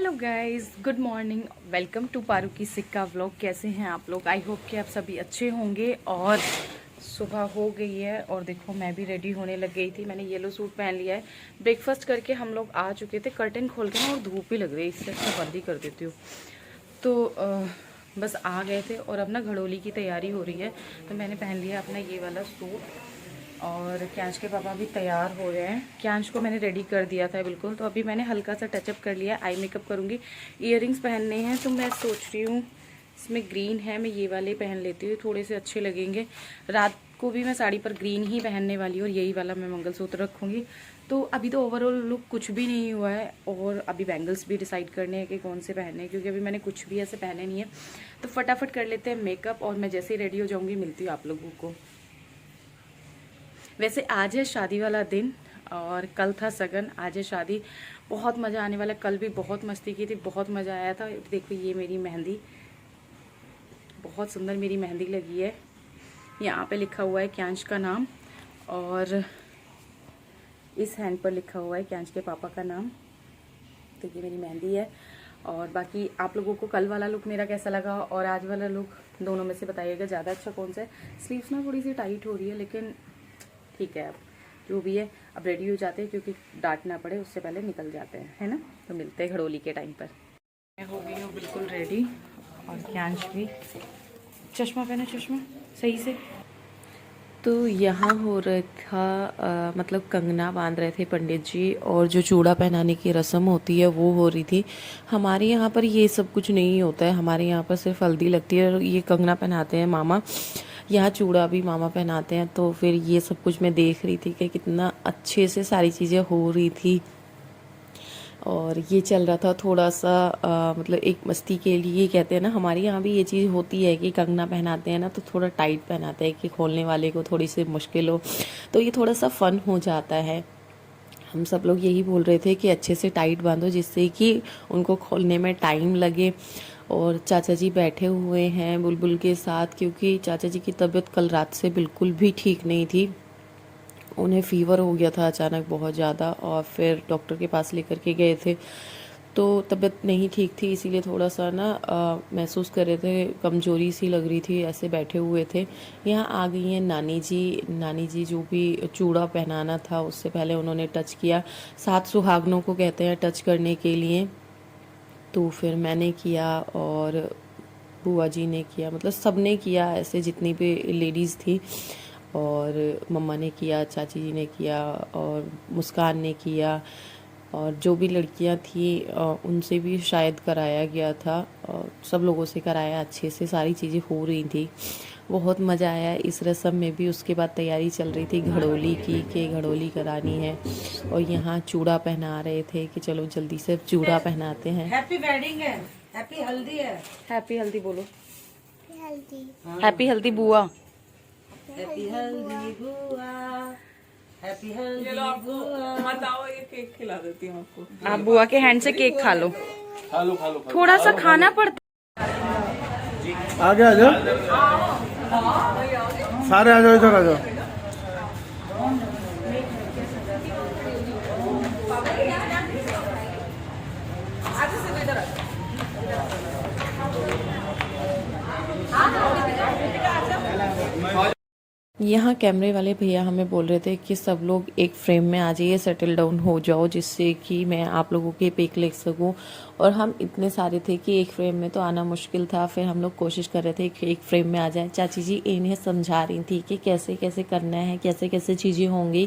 Hello guys, good morning. Welcome to Paru की सिक्का vlog. कैसे हैं आप लोग? आई होप कि आप सभी अच्छे होंगे। और सुबह हो गई है और देखो मैं भी रेडी होने लग गई थी। मैंने येलो सूट पहन लिया है। ब्रेकफास्ट करके हम लोग आ चुके थे। कर्टन खोल के ना और धूप ही लग रही है, इसलिए मैं बंद ही कर देती हूँ। तो बस आ गए थे और अब ना घड़ोली की तैयारी हो रही है। तो मैंने पहन लिया अपना ये वाला सूट और क्यांश के पापा भी तैयार हो रहे हैं। क्यांश को मैंने रेडी कर दिया था बिल्कुल। तो अभी मैंने हल्का सा टचअप कर लिया, आई मेकअप करूँगी। इयररिंग्स पहनने हैं तो मैं सोच रही हूँ इसमें ग्रीन है, मैं ये वाले पहन लेती हूँ, थोड़े से अच्छे लगेंगे। रात को भी मैं साड़ी पर ग्रीन ही पहनने वाली हूँ और यही वाला मैं मंगलसूत्र रखूँगी। तो अभी तो ओवरऑल लुक कुछ भी नहीं हुआ है और अभी बैंगल्स भी डिसाइड करने हैं कि कौन से पहनने हैं, क्योंकि अभी मैंने कुछ भी ऐसे पहने नहीं है। तो फटाफट कर लेते हैं मेकअप और मैं जैसे ही रेडी हो जाऊँगी मिलती हूँ आप लोगों को। वैसे आज है शादी वाला दिन और कल था सगन, आज है शादी। बहुत मज़ा आने वाला। कल भी बहुत मस्ती की थी, बहुत मज़ा आया था। देखो ये मेरी मेहंदी, बहुत सुंदर मेरी मेहंदी लगी है। यहाँ पे लिखा हुआ है क्यांश का नाम और इस हैंड पर लिखा हुआ है क्यांश के पापा का नाम। तो ये मेरी मेहंदी है। और बाकी आप लोगों को कल वाला लुक मेरा कैसा लगा और आज वाला लुक, दोनों में से बताइएगा ज़्यादा अच्छा कौन सा है। स्लीव्स ना थोड़ी सी टाइट हो रही है, लेकिन ठीक है, अब जो भी है। अब रेडी हो जाते हैं क्योंकि डांट ना पड़े, उससे पहले निकल जाते हैं, है ना। तो मिलते हैं घड़ोली के टाइम पर। मैं हो गई हूँ बिल्कुल रेडी और क्यांश भी। चश्मा पहना, चश्मा सही से। तो यहाँ हो रहा था मतलब कंगना बांध रहे थे पंडित जी और जो चूड़ा पहनाने की रस्म होती है वो हो रही थी। हमारे यहाँ पर ये सब कुछ नहीं होता है। हमारे यहाँ पर सिर्फ हल्दी लगती है और ये कंगना पहनाते हैं मामा। यहाँ चूड़ा भी मामा पहनाते हैं। तो फिर ये सब कुछ मैं देख रही थी कि कितना अच्छे से सारी चीज़ें हो रही थी और ये चल रहा था थोड़ा सा मतलब एक मस्ती के लिए। कहते हैं ना, हमारे यहाँ भी ये चीज़ होती है कि कंगना पहनाते हैं ना तो थोड़ा टाइट पहनाते हैं कि खोलने वाले को थोड़ी सी मुश्किल हो, तो ये थोड़ा सा फ़न हो जाता है। हम सब लोग यही बोल रहे थे कि अच्छे से टाइट बांधो जिससे कि उनको खोलने में टाइम लगे। और चाचा जी बैठे हुए हैं बुलबुल के साथ, क्योंकि चाचा जी की तबीयत कल रात से बिल्कुल भी ठीक नहीं थी। उन्हें फ़ीवर हो गया था अचानक बहुत ज़्यादा और फिर डॉक्टर के पास लेकर के गए थे। तो तबीयत नहीं ठीक थी, इसीलिए थोड़ा सा ना महसूस कर रहे थे, कमज़ोरी सी लग रही थी, ऐसे बैठे हुए थे। यहाँ आ गई हैं नानी जी। नानी जी जो भी चूड़ा पहनाना था उससे पहले उन्होंने टच किया। 7 सुहागनों को कहते हैं टच करने के लिए। तो फिर मैंने किया और बुआ जी ने किया, मतलब सब ने किया, ऐसे जितनी भी लेडीज़ थी। और मम्मा ने किया, चाची जी ने किया और मुस्कान ने किया और जो भी लड़कियां थी उनसे भी शायद कराया गया था। सब लोगों से कराया, अच्छे से सारी चीज़ें हो रही थी। बहुत मज़ा आया इस रस्म में भी। उसके बाद तैयारी चल रही थी घड़ोली की, कि घड़ोली करानी है। और यहाँ चूड़ा पहना रहे थे कि चलो जल्दी से चूड़ा पहनाते हैं। हैप्पी वेडिंग है, हैप्पी हल्दी है। हैप्पी हल्दी बोलो। हल्दी। हैप्पी हल्दी बुआ। हैप्पी हल्दी बुआ, हैप्पी हल्दी बुआ। बताओ, ये केक खिला देती हूँ आपको। आप बुआ के हैंड से केक खा लो। खा लो खा लो। थोड़ा सा खाना पड़ता। आगे आ जाओ, सारे आ जाओ, इधर आ जाओ। यहाँ कैमरे वाले भैया हमें बोल रहे थे कि सब लोग एक फ्रेम में आ जाइए, सेटल डाउन हो जाओ, जिससे कि मैं आप लोगों के पिक ले सकूं। और हम इतने सारे थे कि एक फ्रेम में तो आना मुश्किल था। फिर हम लोग कोशिश कर रहे थे कि एक फ्रेम में आ जाए। चाची जी इन्हें समझा रही थी कि कैसे कैसे करना है, कैसे कैसे चीज़ें होंगी,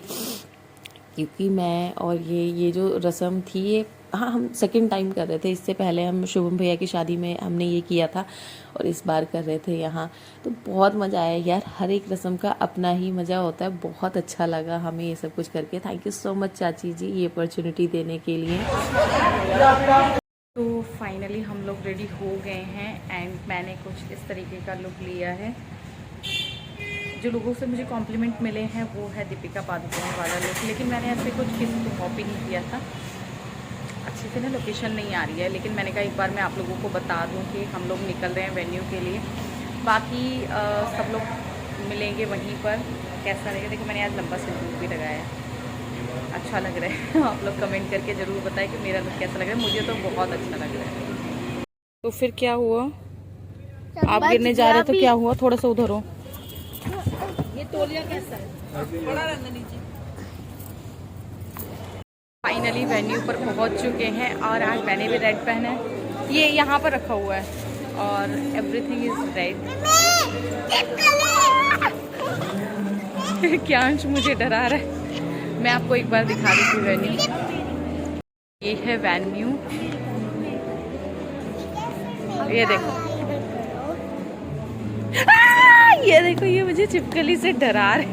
क्योंकि मैं और ये जो रस्म थी ये, हाँ, हम सेकंड टाइम कर रहे थे। इससे पहले हम शुभम भैया की शादी में हमने ये किया था और इस बार कर रहे थे यहाँ। तो बहुत मज़ा आया यार, हर एक रस्म का अपना ही मज़ा होता है। बहुत अच्छा लगा हमें ये सब कुछ करके। थैंक यू सो मच चाची जी ये अपॉर्चुनिटी देने के लिए। तो फाइनली हम लोग रेडी हो गए हैं एंड मैंने कुछ इस तरीके का लुक लिया है। जो लोगों से मुझे कॉम्प्लीमेंट मिले हैं वो है दीपिका पादुकोण वाला लुक, लेकिन मैंने ऐसे कुछ किसी को कॉपी नहीं किया था। अच्छे से ना लोकेशन नहीं आ रही है, लेकिन मैंने कहा एक बार मैं आप लोगों को बता दूं कि हम लोग निकल रहे हैं वेन्यू के लिए। बाकी सब लोग मिलेंगे वहीं पर। कैसा रहेगा देखो, मैंने आज लंबा सिंदूर भी लगाया है। अच्छा लग रहा है। आप लोग कमेंट करके ज़रूर बताएं कि मेरा लुक कैसा लग रहा है। मुझे तो बहुत अच्छा लग रहा है। तो फिर क्या हुआ? आप गिरने जा रहे तो क्या हुआ? थोड़ा सा उधर हो। ये तौलिया कैसा है? बड़ा रहना नीचे। फाइनली वेन्यू पर पहुंच चुके हैं और आज मैंने भी रेड पहना है। ये यहाँ पर रखा हुआ है और एवरीथिंग इज रेड। क्यांश मुझे डरा रहा है। मैं आपको एक बार दिखा देती हूँ वेन्यू। ये है वेन्यू, ये देखो। ये देखो, ये मुझे छिपकली से डरा रहे।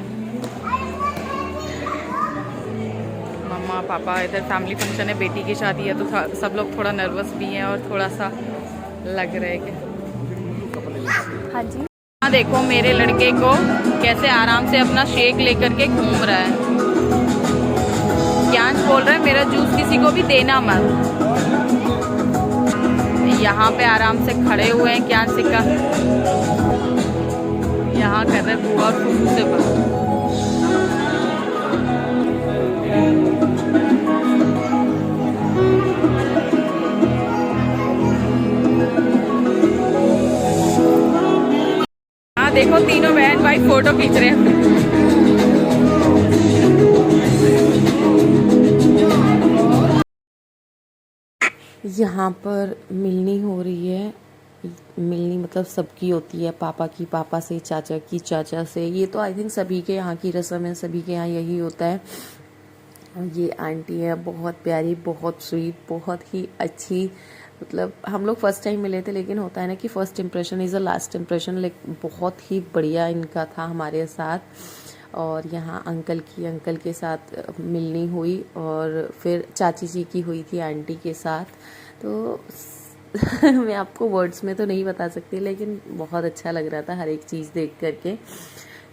मम्मा पापा, इधर फैमिली फंक्शन है, बेटी की शादी है, तो सब लोग थोड़ा नर्वस भी हैं और थोड़ा सा लग रहा है कि हाँ जी। हाँ देखो मेरे लड़के को कैसे आराम से अपना शेक लेकर के घूम रहा है। ज्ञान बोल रहा है मेरा जूस किसी को भी देना मत। यहाँ पे आराम से खड़े हुए हैं ज्ञान सिक्का, यहाँ कर रहे बुआ और फूफू से बात। हाँ देखो तीनों बहन भाई फोटो खींच रहे हैं। यहाँ पर मिलनी हो रही है। मिलनी मतलब सबकी होती है, पापा की पापा से, चाचा की चाचा से। ये तो आई थिंक सभी के यहाँ की रस्म है, सभी के यहाँ यही होता है। ये आंटी है, बहुत प्यारी, बहुत स्वीट, बहुत ही अच्छी। मतलब हम लोग फर्स्ट टाइम मिले थे, लेकिन होता है ना कि first impression is a last impression. Like बहुत ही बढ़िया इनका था हमारे साथ। और यहाँ अंकल के साथ मिलनी हुई और फिर चाची जी की हुई थी आंटी के साथ। तो मैं आपको वर्ड्स में तो नहीं बता सकती, लेकिन बहुत अच्छा लग रहा था हर एक चीज़ देख करके।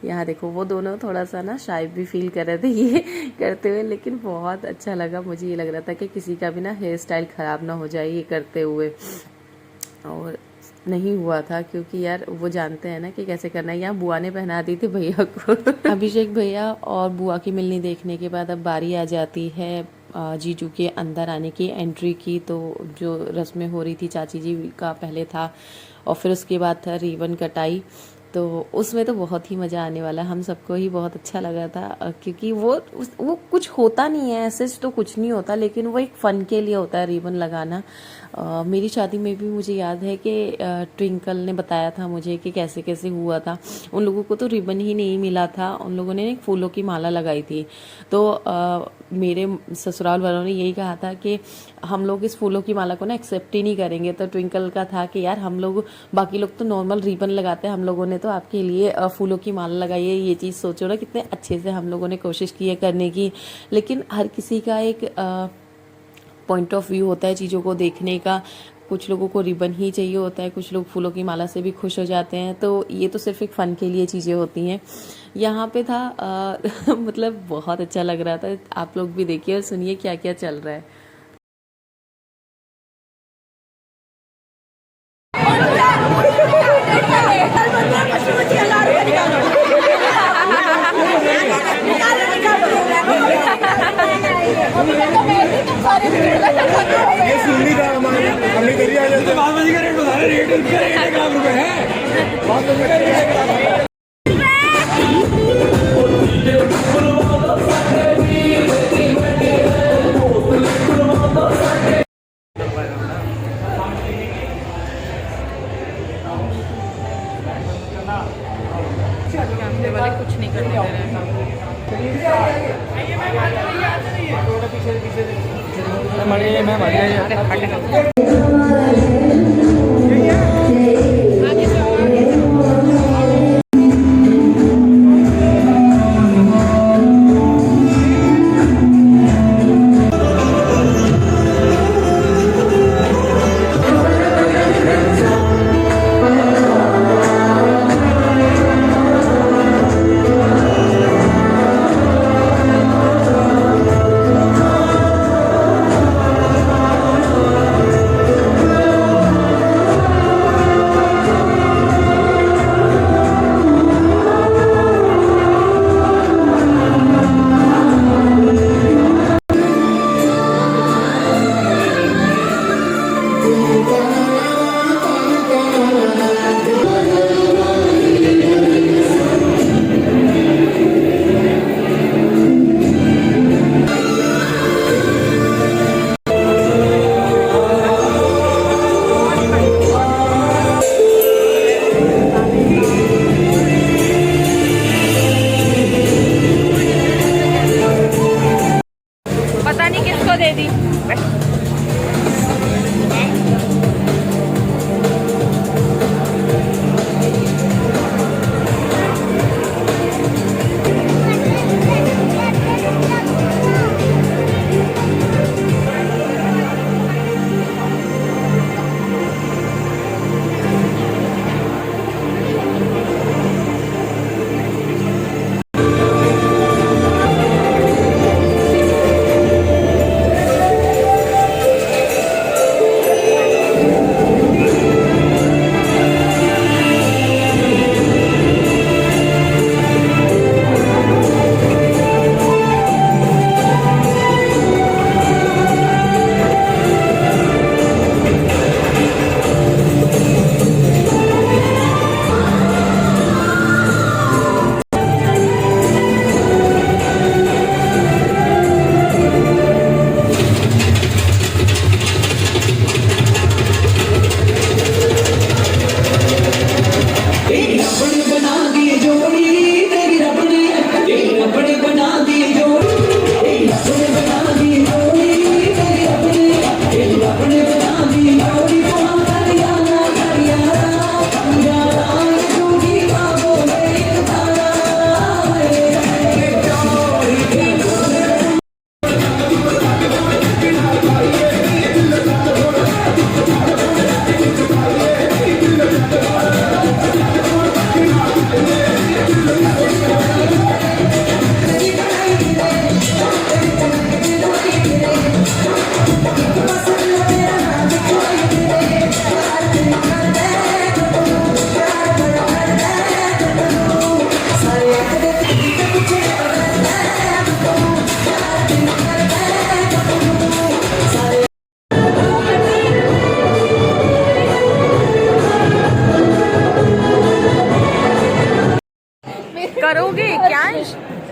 यहाँ देखो वो दोनों थोड़ा सा ना शाय भी फील कर रहे थे ये करते हुए, लेकिन बहुत अच्छा लगा। मुझे ये लग रहा था कि किसी का भी ना हेयर स्टाइल ख़राब ना हो जाए ये करते हुए, और नहीं हुआ था क्योंकि यार वो जानते हैं ना कि कैसे करना है। यहाँ बुआ ने पहना दी थी भैया को। अभिषेक भैया और बुआ की मिलनी देखने के बाद अब बारी आ जाती है जीजू के अंदर आने की, एंट्री की। तो जो रस्में हो रही थी चाची जी का पहले था और फिर उसके बाद था रिबन कटाई। तो उसमें तो बहुत ही मज़ा आने वाला है, हम सबको ही बहुत अच्छा लगा था क्योंकि वो कुछ होता नहीं है, ऐसे तो कुछ नहीं होता, लेकिन वो एक फ़न के लिए होता है रिबन लगाना। मेरी शादी में भी मुझे याद है कि ट्विंकल ने बताया था मुझे कि कैसे कैसे हुआ था। उन लोगों को तो रिबन ही नहीं मिला था, उन लोगों ने एक फूलों की माला लगाई थी। तो मेरे ससुराल वालों ने यही कहा था कि हम लोग इस फूलों की माला को ना एक्सेप्ट ही नहीं करेंगे। तो ट्विंकल का था कि यार हम लोग, बाकी लोग तो नॉर्मल रिबन लगाते हैं, हम लोगों ने तो आपके लिए फूलों की माला लगाई है। ये चीज़ सोचो ना कितने अच्छे से हम लोगों ने कोशिश की है करने की। लेकिन हर किसी का एक पॉइंट ऑफ व्यू होता है चीज़ों को देखने का। कुछ लोगों को रिबन ही चाहिए होता है, कुछ लोग फूलों की माला से भी खुश हो जाते हैं। तो ये तो सिर्फ एक फ़न के लिए चीज़ें होती हैं। यहाँ पे था मतलब बहुत अच्छा लग रहा था। आप लोग भी देखिए और सुनिए क्या क्या चल रहा है। ये सुननी था हमने करी आ जाते बात बजी का रेट बता रहे, रेट उनका रेट 1 लाख रुपए है। बात बजी का रेट कैमरे वाले कुछ नहीं करने दे रहे हैं।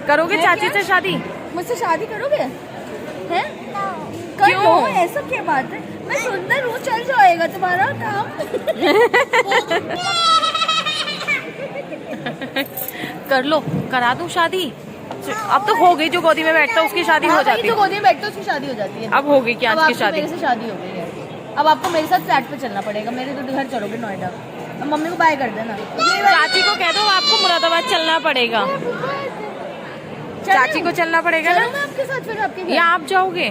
करोगे चाची से शादी? मुझसे शादी करोगे? हैं? कर लो, ऐसा क्या बात है? मैं सुंदर हूँ, चल जाएगा तुम्हारा काम। कर लो, करा दूं शादी? अब तो हो गई, जो गोदी में बैठता है उसकी शादी हो जाती जो है। गोदी में बैठते उसकी शादी हो जाती है। अब हो गई क्या अब आज की आपकी शादी? मेरे से शादी हो गई है। अब आपको मेरे साथ फ्लैट पे चलना पड़ेगा, मेरे तो घर चलोगे नोएडा। अब मम्मी को बाय कर देना। चाची को कह दो आपको मुरादाबाद चलना पड़ेगा। चाची को चलना पड़ेगा ना? चलूं मैं आपके साथ फिर आपके घर? या आप जाओगे?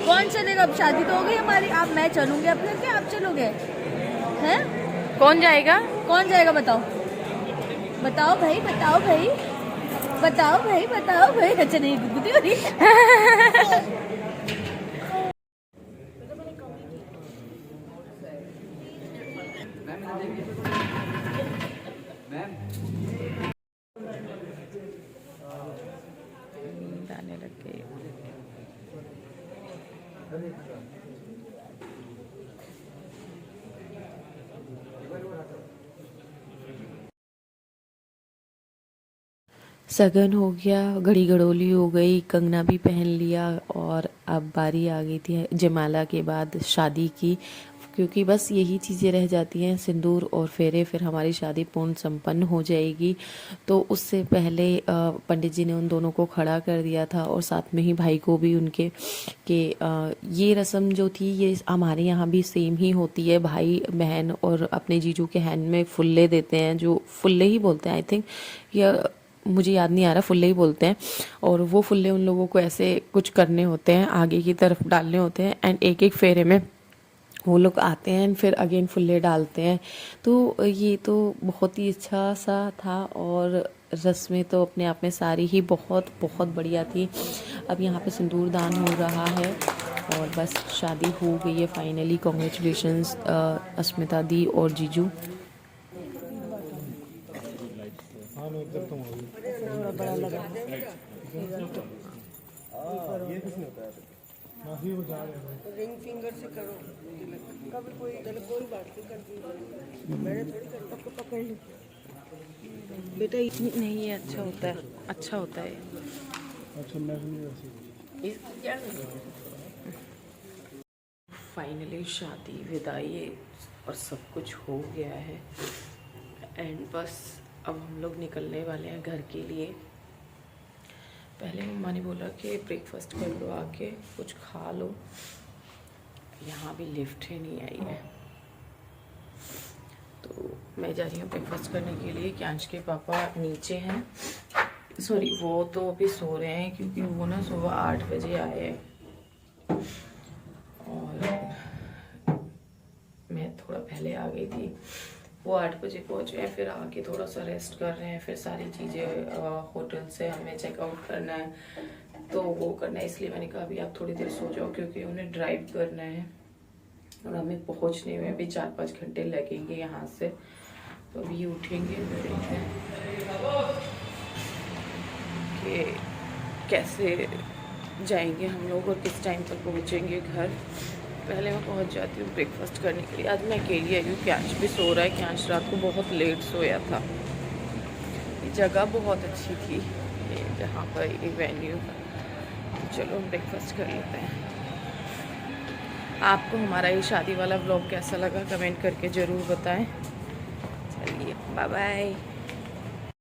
कौन चलेगा? अब शादी तो हो गई हमारी। आप, मैं चलूंगी आपके घर, क्या आप चलोगे? हैं? कौन जाएगा? कौन जाएगा बताओ? बताओ भाई, बताओ भाई, बताओ भाई, बताओ भाई। अच्छा नहीं, गुदगुदी हो रही है। नींद आने लग गई। सगन हो गया, घड़ी घड़ोली हो गई, कंगना भी पहन लिया और अब बारी आ गई थी जयमाला के बाद शादी की, क्योंकि बस यही चीज़ें रह जाती हैं, सिंदूर और फेरे, फिर हमारी शादी पूर्ण संपन्न हो जाएगी। तो उससे पहले पंडित जी ने उन दोनों को खड़ा कर दिया था और साथ में ही भाई को भी उनके कि ये रस्म जो थी ये हमारे यहाँ भी सेम ही होती है। भाई बहन और अपने जीजू के हैंड में फुल्ले देते हैं, जो फुल्ले ही बोलते हैं आई थिंक, या मुझे याद नहीं आ रहा, फुल्ले ही बोलते हैं। और वो फुल्ले उन लोगों को ऐसे कुछ करने होते हैं, आगे की तरफ डालने होते हैं एंड एक एक फेरे में वो लोग आते हैं फिर अगेन फुल्ले डालते हैं। तो ये तो बहुत ही अच्छा सा था और रस्में तो अपने आप में सारी ही बहुत बहुत बढ़िया थी। अब यहाँ पे सिंदूर दान हो रहा है और बस शादी हो गई है फाइनली। कॉन्ग्रेचुलेशंस अस्मिता दी और जीजू। रिंग फिंगर से करो, कभी कोई कोई बात नहीं करती, मैंने थोड़ी कर पकड़ ली बेटा। नहीं, ये अच्छा होता है, अच्छा होता है। फाइनली शादी विदाई और सब कुछ हो गया है एंड बस अब हम लोग निकलने वाले हैं घर के लिए। पहले मम्मा ने बोला कि ब्रेकफास्ट कर लो, आके कुछ खा लो। यहाँ भी लिफ्ट ही नहीं आई है तो मैं जा रही हूँ ब्रेकफास्ट करने के लिए। क्यांश के पापा नीचे हैं, सॉरी वो तो अभी सो रहे हैं क्योंकि वो ना सुबह 8 बजे आए हैं और मैं थोड़ा पहले आ गई थी। वो 8 बजे पहुँचे हैं, फिर आके थोड़ा सा रेस्ट कर रहे हैं, फिर सारी चीज़ें होटल से हमें चेकआउट करना है तो वो करना है। इसलिए मैंने कहा अभी आप थोड़ी देर सो जाओ क्योंकि उन्हें ड्राइव करना है और हमें पहुँचने में भी 4-5 घंटे लगेंगे यहाँ से। तो अभी उठेंगे, देखते हैं कि कैसे जाएंगे हम लोग और किस टाइम तक पहुँचेंगे घर। पहले मैं पहुंच जाती हूँ ब्रेकफास्ट करने के लिए। आज मैं अकेली आई हूँ, क्यांश भी सो रहा है। क्यांश रात को बहुत लेट सोया था। ये जगह बहुत अच्छी थी ये जहाँ पर ये वेन्यू। चलो ब्रेकफास्ट कर लेते हैं। आपको हमारा ये शादी वाला व्लॉग कैसा लगा कमेंट करके ज़रूर बताएं। चलिए बाय बाय।